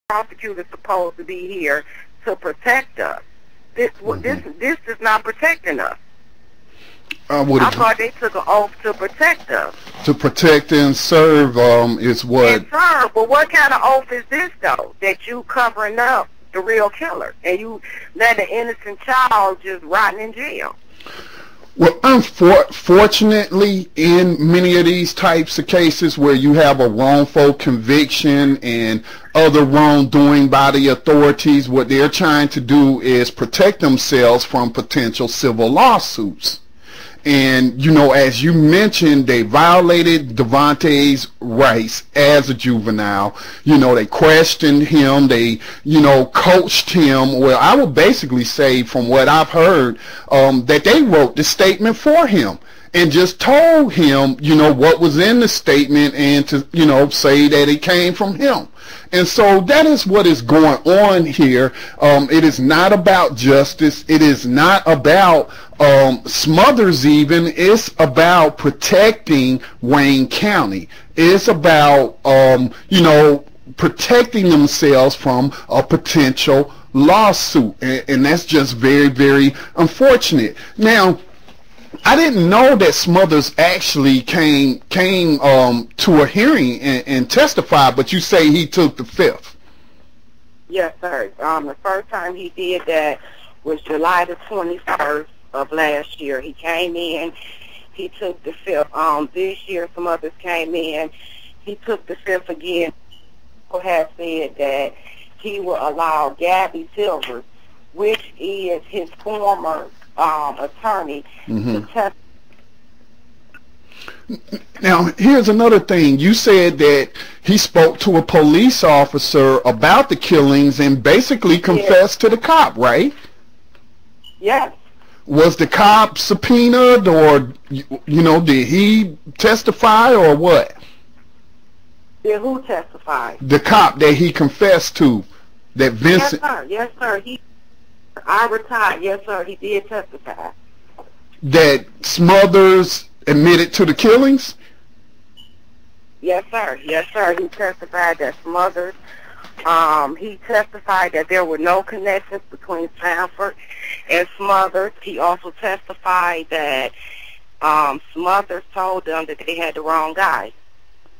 prosecutor's supposed to be here to protect us. This is not protecting us. I thought they took an oath to protect us. To protect and serve is what. And serve, but what kind of oath is this though? That you covering up the real killer and you let an innocent child just rot in jail? Well, unfortunately, in many of these types of cases where you have a wrongful conviction and other wrongdoing by the authorities, what they're trying to do is protect themselves from potential civil lawsuits. And, you know, as you mentioned, they violated Davontae's rights as a juvenile. You know, they questioned him. They, you know, coached him. Well, I would basically say, from what I've heard, that they wrote the statement for him and just told him, you know, what was in the statement and to, you know, say that it came from him. And so that is what is going on here. It is not about justice. It is not about Smothers even. It's about protecting Wayne County. It's about, you know, protecting themselves from a potential lawsuit. And that's just very, very unfortunate. Now, I didn't know that Smothers actually came to a hearing and testified, but you say he took the fifth. Yes, sir. The first time he did that was July the 21st of last year. He came in, he took the fifth. This year some others came in, he took the fifth again. People have said that he will allow Gabby Silvers, which is his former attorney, to testify. Now, here's another thing. You said that he spoke to a police officer about the killings and basically confessed to the cop, right? Yes. Was the cop subpoenaed, or, you know, did he testify, or what? Did who testify? The cop that he confessed to, that Vincent. Yes, sir. Yes, sir. I retired. Yes, sir. He did testify. That Smothers admitted to the killings? Yes, sir. Yes, sir. He testified that Smothers. He testified that there were no connections between Sanford and Smothers. He also testified that Smothers told them that they had the wrong guy.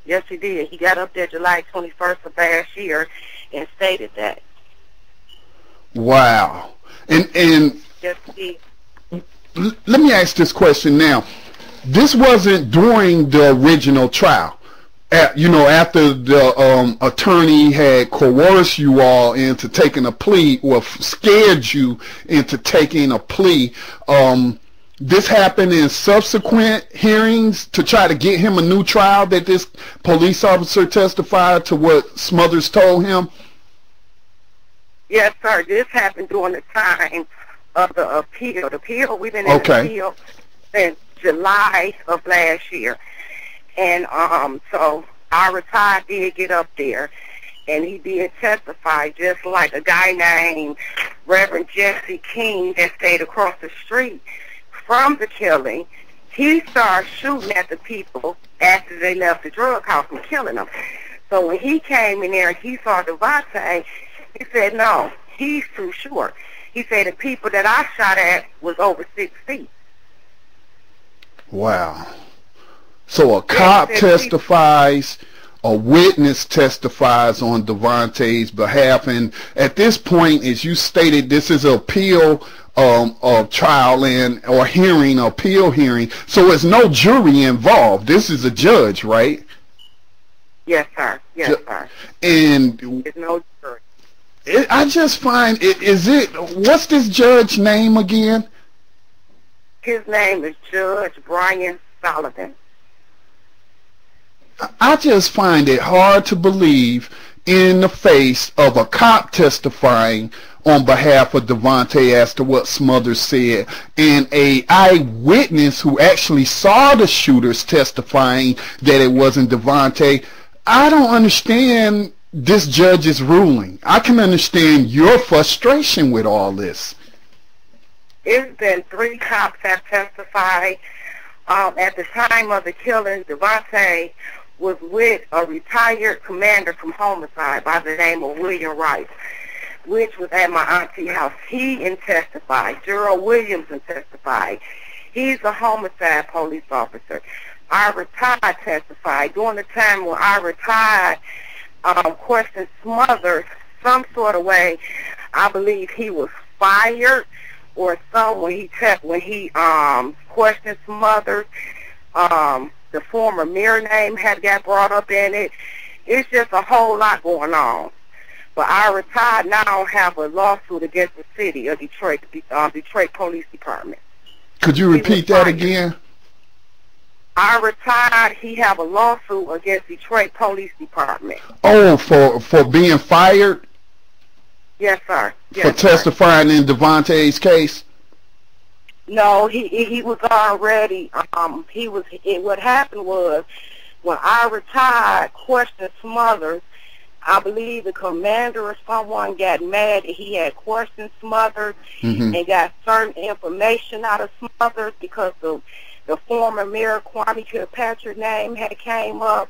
Yes, he did. He got up there July 21st of last year and stated that. Wow. And yes, he did. Let me ask this question now. This wasn't during the original trial. You know, after the attorney had coerced you all into taking a plea, or scared you into taking a plea, this happened in subsequent hearings to try to get him a new trial, that this police officer testified to what Smothers told him? Yes, sir. This happened during the time of the appeal. The appeal, we've been in the appeal since July of last year. And so our retired did get up there, and he did testify, just like a guy named Reverend Jesse King that stayed across the street from the killing. He started shooting at the people after they left the drug house and killing them. So when he came in there and he saw Davontae, he said, no, he's too short. He said the people that I shot at was over 6 feet. Wow. So a cop testifies, a witness testifies on Davontae's behalf, and at this point, as you stated, this is an appeal of trial or hearing, appeal hearing, so there's no jury involved. This is a judge, right? Yes, sir. Yes, sir. And there's no jury. I just find what's this judge's name again? His name is Judge Brian Sullivan. I just find it hard to believe, in the face of a cop testifying on behalf of Davontae as to what Smothers said, and a eyewitness who actually saw the shooters testifying that it wasn't Davontae. I don't understand this judge's ruling. I can understand your frustration with all this. It's been 3 cops have testified. At the time of the killing, Davontae was with a retired commander from homicide by the name of William Rice, which was at my auntie's house. He testified. Gerald Williamson testified. He's a homicide police officer. I retired testified. During the time when I retired, questioned Smothers some sort of way. I believe he was fired or so when he questioned Smothers. The former mayor name had got brought up in it. It's just a whole lot going on. But I retired now have a lawsuit against the city of Detroit, Detroit Police Department. Could you repeat that again? I retired. He have a lawsuit against Detroit Police Department. Oh, for being fired? Yes, sir. Yes, for testifying in Davontae's case? No, he was already. What happened was when I retired, questioned Smothers. I believe the commander or someone got mad that he had questioned Smothers and got certain information out of Smothers because the former mayor Kwame Kilpatrick name had came up.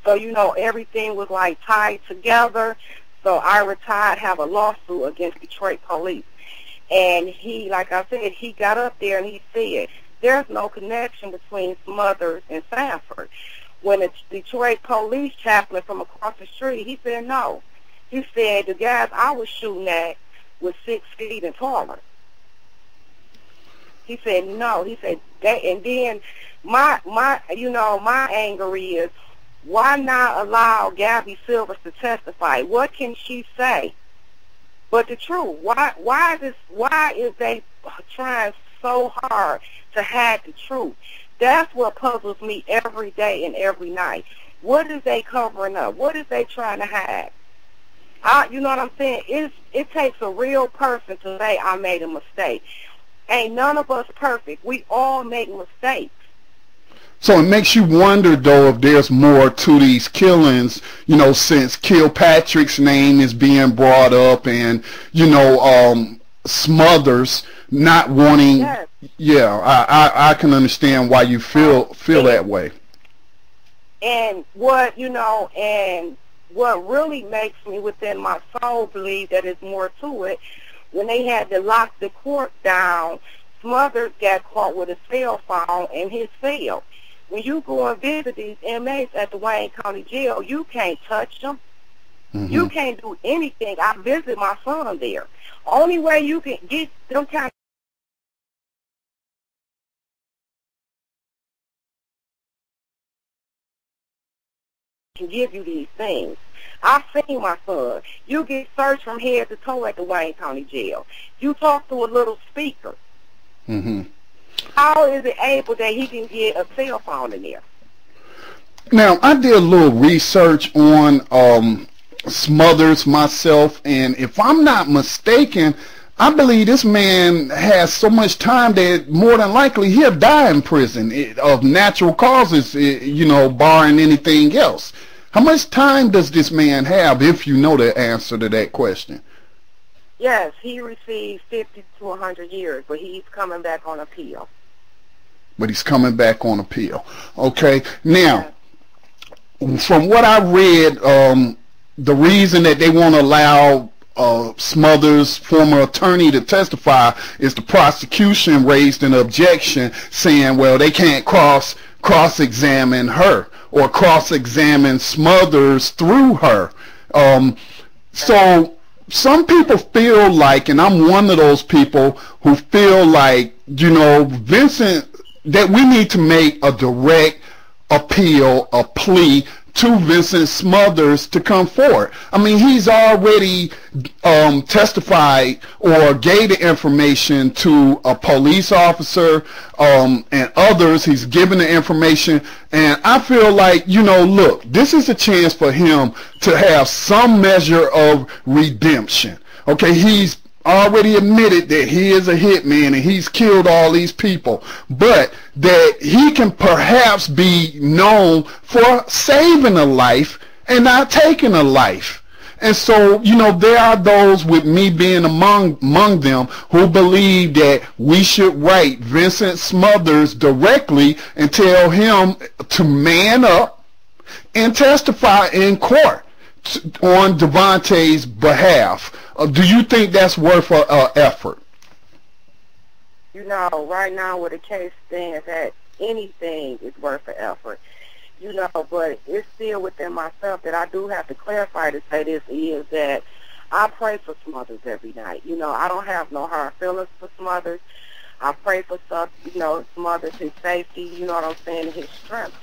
So, you know, everything was like tied together. So I retired, have a lawsuit against Detroit police. And he, like I said, he got up there and he said, there's no connection between Smothers and Sanford. When the Detroit police chaplain from across the street, he said no. He said the guys I was shooting at was 6 feet and taller. He said no. He said that, and then my anger is, why not allow Gabby Silvers to testify? What can she say but the truth? Why is they trying so hard to hide the truth? That's what puzzles me every day and every night. What is they covering up? What is they trying to hide? You know what I'm saying? It takes a real person to say, I made a mistake. Ain't none of us perfect. We all make mistakes. So it makes you wonder, though, if there's more to these killings, you know, since Kilpatrick's name is being brought up and, you know, Smothers not wanting... Yes. Yeah, I can understand why you feel that way. And what really makes me within my soul believe that there's more to it, when they had to lock the court down, Smothers got caught with a cell phone in his cell. When you go and visit these inmates at the Wayne County Jail, you can't touch them. You can't do anything. I visit my son there. Only way you can get them kind of can give you these things. I've seen my son. You get searched from head to toe at the Wayne County Jail. You talk to a little speaker. How is it able that he can get a cell phone in there? Now, I did a little research on Smothers myself, and if I'm not mistaken, I believe this man has so much time that more than likely he'll die in prison of natural causes, you know, barring anything else. How much time does this man have, if you know the answer to that question? Yes, he received 50 to 100 years, but he's coming back on appeal. But he's coming back on appeal. Okay. Now, from what I read, the reason that they won't allow Smothers' former attorney to testify is the prosecution raised an objection saying, well, they can't cross-examine her or cross-examine Smothers through her. So some people feel like, and I'm one of those people who feel like, you know, Vincent, that we need to make a direct appeal, a plea to Vincent Smothers to come forward. I mean, he's already testified or gave the information to a police officer and others. He's given the information, and I feel like, you know, look, this is a chance for him to have some measure of redemption. Okay, he's already admitted that he is a hitman and he's killed all these people, but that he can perhaps be known for saving a life and not taking a life. And so, you know, there are those, with me being among them, who believe that we should write Vincent Smothers directly and tell him to man up and testify in court on Davontae's behalf. Do you think that's worth an effort? You know, right now where the case stands, that anything is worth an effort. You know, but it's still within myself that I do have to clarify to say this is that I pray for Smothers every night. You know, I don't have no hard feelings for Smothers. I pray for Smothers, his safety, you know what I'm saying, his strength.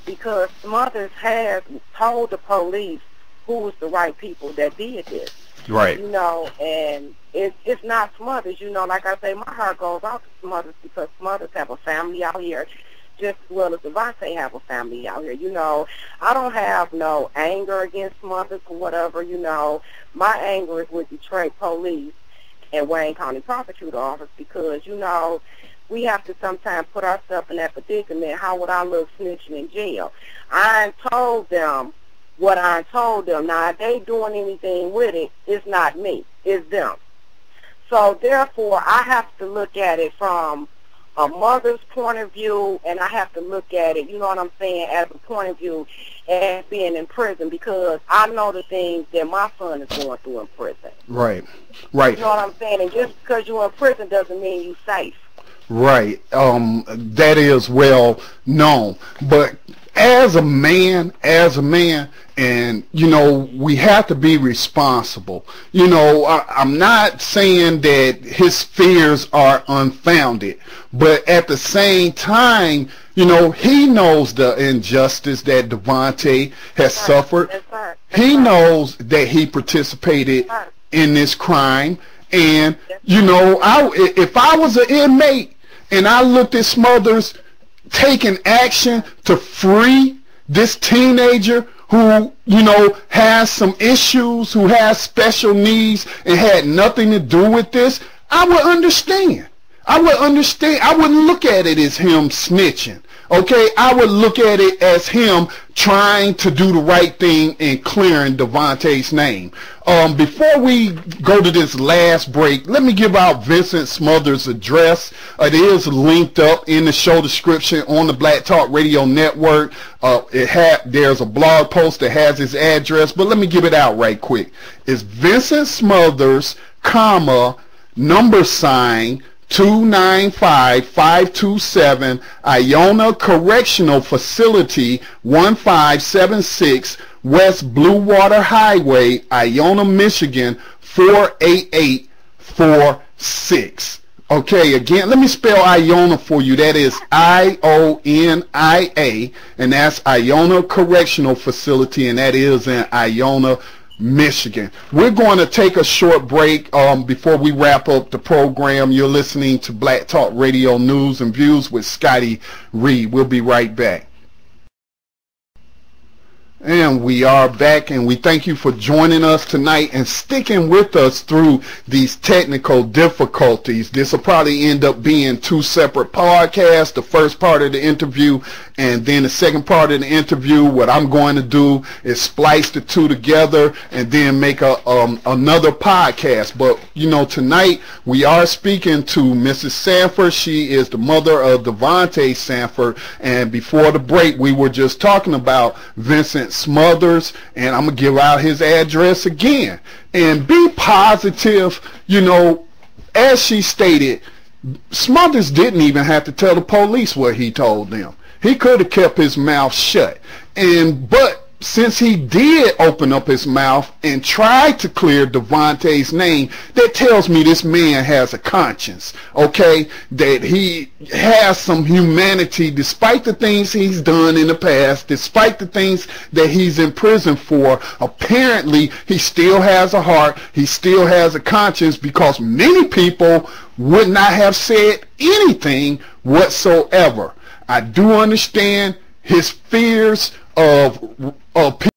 Because Smothers has told the police who was the right people that did this. Right. You know, and it's not Smothers. You know, like I say, my heart goes out to Smothers because Smothers have a family out here just as well as Davontae have a family out here. You know, I don't have no anger against Smothers or whatever, you know. My anger is with Detroit police and Wayne County Prosecutor Office because, you know, we have to sometimes put ourselves in that predicament. How would I look snitching in jail? I told them what I told them. Now, if they doing anything with it, it's not me. It's them. So, therefore, I have to look at it from a mother's point of view, and I have to look at it, you know what I'm saying, as a point of view as being in prison because I know the things that my son is going through in prison. Right, right. You know what I'm saying? And just because you're in prison doesn't mean you're safe. Right. That is well known. But as a man, and, you know, we have to be responsible. You know, I'm not saying that his fears are unfounded, but at the same time, you know, he knows the injustice that Davontae has suffered. He knows that he participated in this crime. And, you know, if I was an inmate and I looked at Smothers taking action to free this teenager who, you know, has some issues, who has special needs and had nothing to do with this, I would understand. I wouldn't look at it as him snitching. Okay, I would look at it as him trying to do the right thing and clearing Davontae's name. Before we go to this last break, let me give out Vincent Smothers' address. It is linked up in the show description on the Black Talk Radio Network. There's a blog post that has his address, but let me give it out right quick. It's Vincent Smothers, comma, #, 295-527 Iona Correctional Facility, 1576 West Blue Water Highway, Iona, Michigan, 48846. Okay, again, let me spell Iona for you. That is I-O-N-I-A, and that's Iona Correctional Facility, and that is in Iona, Michigan. We're going to take a short break before we wrap up the program. You're listening to Black Talk Radio News and Views with Scotty Reed. We'll be right back. And we are back, and we thank you for joining us tonight and sticking with us through these technical difficulties. This will probably end up being two separate podcasts, the first part of the interview and then the second part of the interview. What I'm going to do is splice the two together and then make another podcast. But, you know, tonight we are speaking to Mrs. Sanford. She is the mother of Davontae Sanford, and before the break we were just talking about Vincent Smothers, and I'm gonna give out his address again. And be positive. You know, as she stated, Smothers didn't even have to tell the police what he told them. He could have kept his mouth shut. But since he did open up his mouth and tried to clear Davontae's name, that tells me this man has a conscience, okay? That he has some humanity despite the things he's done in the past, despite the things that he's in prison for. Apparently, he still has a heart, he still has a conscience, because many people would not have said anything whatsoever. I do understand his fears of people